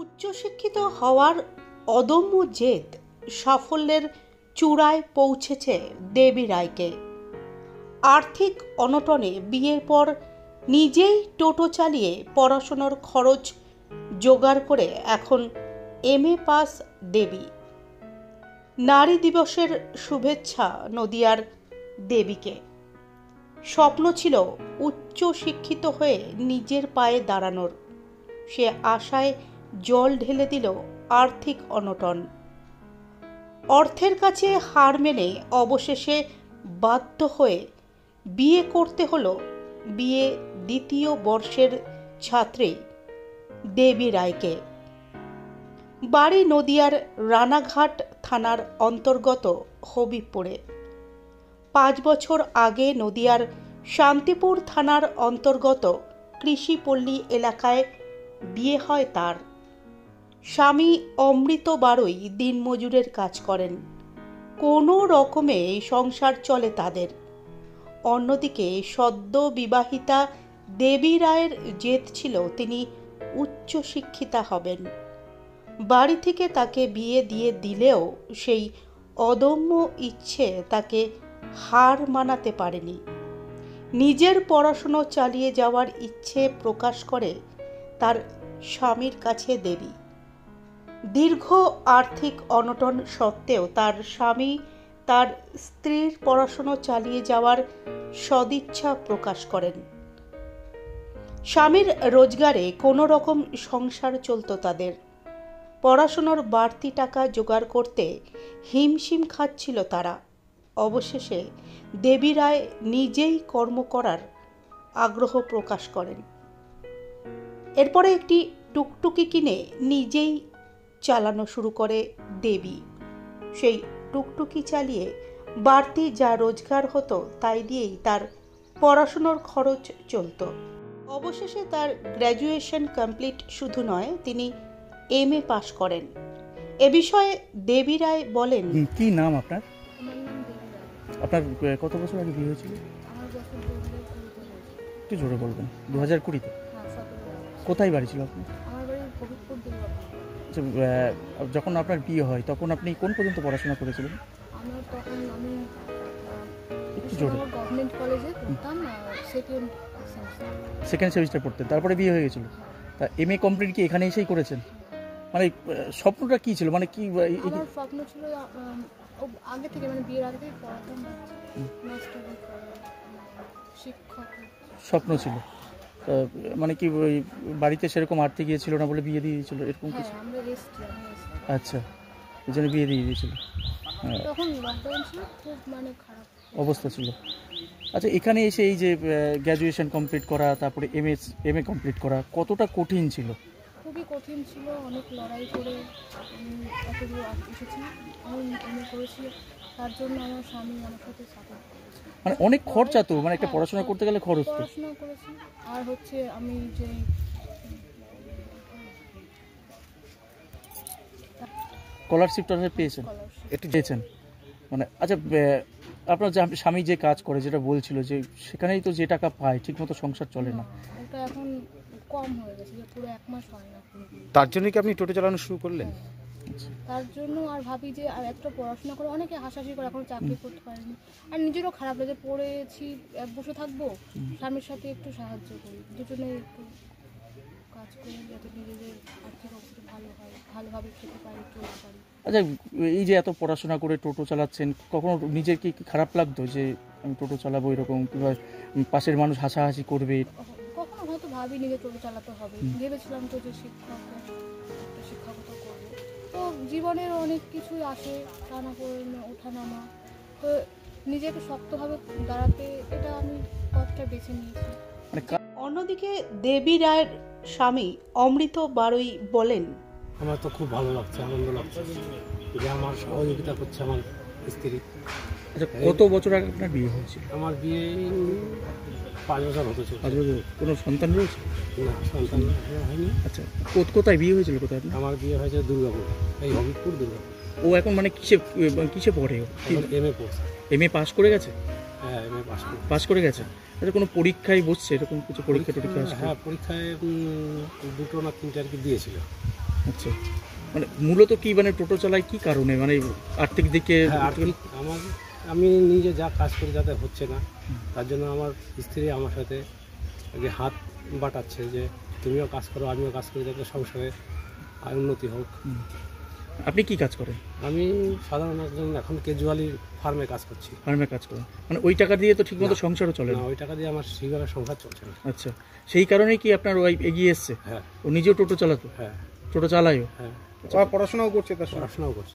উচ্চশিক্ষিত হওয়ার অদম্য জেদ সাফল্যের চূড়ায় পৌঁছেছে দেবী রায়কে। আর্থিক অনটনে বিয়ের পর নিজেই টোটো চালিয়ে পড়াশোনার খরচ জোগাড় করে এখন এমএ পাস দেবী। নারী দিবসের শুভেচ্ছা নদিয়ার দেবীকে। স্বপ্ন ছিল উচ্চ শিক্ষিত হয়ে নিজের পায়ে দাঁড়ানোর। সে আশায় জল ঢেলে দিল আর্থিক অনটন। অর্থের কাছে হার মেনে অবশেষে বাধ্য হয়ে বিয়ে করতে হলো বিয়ে দ্বিতীয় বর্ষের ছাত্রী দেবী রায়কে। বাড়ি নদিয়ার রানাঘাট থানার অন্তর্গত হবিবপুরে। 5 বছর আগে নদিয়ার শান্তিপুর থানার অন্তর্গত কৃষিপল্লী এলাকায় বিয়ে হয় তার। স্বামী অমৃত বারুই দিনমজুরের কাজ করেন। কোনো রকমে সংসার চলে তাদের। অন্যদিকে সদ্য বিবাহিতা দেবী রায়ের জেদ ছিল তিনি উচ্চশিক্ষিতা হবেন। বাড়ি থেকে তাকে বিয়ে দিয়ে দিলেও সেই অদম্য ইচ্ছে তাকে হার মানাতে পারেনি। নিজের পড়াশুনো চালিয়ে যাওয়ার ইচ্ছে প্রকাশ করে তার স্বামীর কাছে দেবী। দীর্ঘ আর্থিক অনটন সত্ত্বেও তার স্বামী তার স্ত্রীর পড়াশুনো চালিয়ে যাওয়ার সদিচ্ছা প্রকাশ করেন। স্বামীর রোজগারে কোনো রকম সংসার চলত তাদের। পড়াশোনার বাড়তি টাকা জোগাড় করতে হিমশিম খাচ্ছিল তারা। অবশেষে দেবী রায় নিজেই কর্ম করার আগ্রহ প্রকাশ করেন। এরপরে একটি টুকটুকি কিনে নিজেই চালানো শুরু করে দেবী। সেই টুকটুকি চালিয়ে বাড়তি যা রোজগার হতো তাই দিয়েই তার পড়াশোনার খরচ চলত। অবশেষে তার গ্র্যাজুয়েশন কমপ্লিট শুধু নয়, তিনি এমএ পাস করেন। এ বিষয়ে দেবী রায় বলেন, কি নাম আপনার? আপনার কত বছর আগে বিয়ে হয়েছিল? একটু জোরে বলবেন। 2020-তে? কোথায় বাড়ি ছিল আপনার? যখন আপনার বিয়ে হয় তখন আপনি কোন পর্যন্ত পড়াশোনা করেছিলেন? একটু জোরে। গভর্নমেন্ট কলেজে পড়তাম, সেকেন্ড সেমিস্টার পড়তেন, তারপরে বিয়ে হয়ে গেছিল। তা এমএ কমপ্লিট কি এখানে এসেই করেছেন? মানে স্বপ্নটা কি ছিল? মানে কি আমার স্বপ্ন ছিল আগে থেকে, মানে বিয়ের আগে থেকে পড়াতাম, শিক্ষক স্বপ্ন ছিল। মানে কি ওই বাড়িতে সেরকম আর্থিক ছিল না বলে বিয়ে দিয়ে দিয়েছিল এরকম কিছু? আচ্ছা, এই জন্য বিয়ে দিয়ে দিয়েছিল। তখন লকডাউন ছিল, খুব মানে খারাপ অবস্থা ছিল। আচ্ছা, এখানে এসে এই যে গ্র্যাজুয়েশন কমপ্লিট করা, তারপরে এমএ কমপ্লিট করা কতটা কঠিন ছিল? খুবই কঠিন ছিল। অনেক লড়াই করে এতদূর এসেছি। আমি এমএ করেছি, তার জন্য আমার স্বামী আমার সাথে সাপোর্ট করেছে। মানে অনেক খরচা তো, মানে একটা পড়াশোনা করতে গেলে খরচ তো। পড়াশোনা করেছি, আর হচ্ছে আমি যে স্কলারশিপটা পেয়েছেন, একটু চেয়েছেন মানে। আচ্ছা, আপনার স্বামী যে কাজ করে, যেটা বলছিল যে সেখানেই তো যে টাকা পায় ঠিকমতো সংসার চলে না, ওটা এখন কম হয়ে গেছে, যে পুরো 1 মাস হয় না। তার জন্য কি আপনি টোটো চালানো শুরু করলেন? তার জন্য আর ভাবি যে আর একটা পড়াশোনা করে, অনেকে হাসাহাসি করে এখন চাকরি করতে পারেনি, আর নিজেরও খারাপ লাগে, পড়েছি বসে থাকবো, স্বামীর সাথে একটু সাহায্য করি, দুজনে একটু কাজ করি যাতে নিজেদের আর্থিক অবস্থা ভালো হয়, ভালোভাবে খেতে পারি, চলতে পারি। আচ্ছা, এই যে এত পড়াশোনা করে টোটো চালাচ্ছেন, কখনো নিজের কি খারাপ লাগতো যে আমি টোটো চালাবো এরকম, কিংবা পাশের মানুষ হাসাহাসি করবে? কখনো হয়তো ভাবি নিজে টোটো চালাতে হবে, ভেবেছিলাম তো যে শিক্ষকতা করবো। তো জীবনের অনেক কিছুই আসে, টানা করে ওঠানামা, তো নিজেকে শক্তভাবে দাঁড়াতে এটা আমি পথটা বেছে নিয়েছি। অন্যদিকে দেবী রায়ের স্বামী অমৃত বারুই বলেন, আমার তো খুব ভালো লাগছে, আনন্দ লাগছে যে আমার সহযোগিতা করছে আমার স্ত্রী। আচ্ছা, কত বছর আগে আপনার বিয়ে হয়েছিল? আমার বিয়ে 5 বছর হতে চলছে। 5 বছর। কোনো সন্তান রয়েছে? না, সন্তান হয়নি। আচ্ছা, কোথায় বিয়ে হয়েছিল? কোথায় আপনার? আমার বিয়ে হয়েছে দুর্গাপুর, এই হবিবপুর দুর্গাপুর। ও এখন মানে কিসে পড়ে? এমএ পড়ছে। এমএ পাস করে গেছে? হ্যাঁ, এমএ পাস করে গেছে। আচ্ছা, কোনো পরীক্ষায় বসছে এরকম কিছু? পরীক্ষা হ্যাঁ, পরীক্ষায় 2টো না 3টে আর কি দিয়েছিল। আচ্ছা, মানে মূলত কি মানে টোটো চালায় কি কারণে, মানে আর্থিক দিকে? হ্যাঁ, আর্থিক আমি নিজে যা কাজ করি যাতে হচ্ছে না, তার জন্য আমার স্ত্রী আমার সাথে যে হাত বাটাচ্ছে যে তুমিও কাজ করো আমিও কাজ করি যাতে সংসারে আর উন্নতি হোক। আপনি কি কাজ করেন? আমি সাধারণ একজন এখন কেজুয়ালি ফার্মে কাজ করছি। ফার্মে কাজ করেন, মানে ওই টাকা দিয়ে তো ঠিকমতো সংসারও চলে না, না। ওই টাকা দিয়ে আমার সেইভাবে সংসার চলছে না। আচ্ছা, সেই কারণেই কি আপনার ওয়াইফ এগিয়ে এসছে? হ্যাঁ ও নিজেও টোটো চালাতো? হ্যাঁ টোটো চালায়ও? হ্যাঁ, পড়াশোনাও করছে, তার পড়াশোনাও করছে।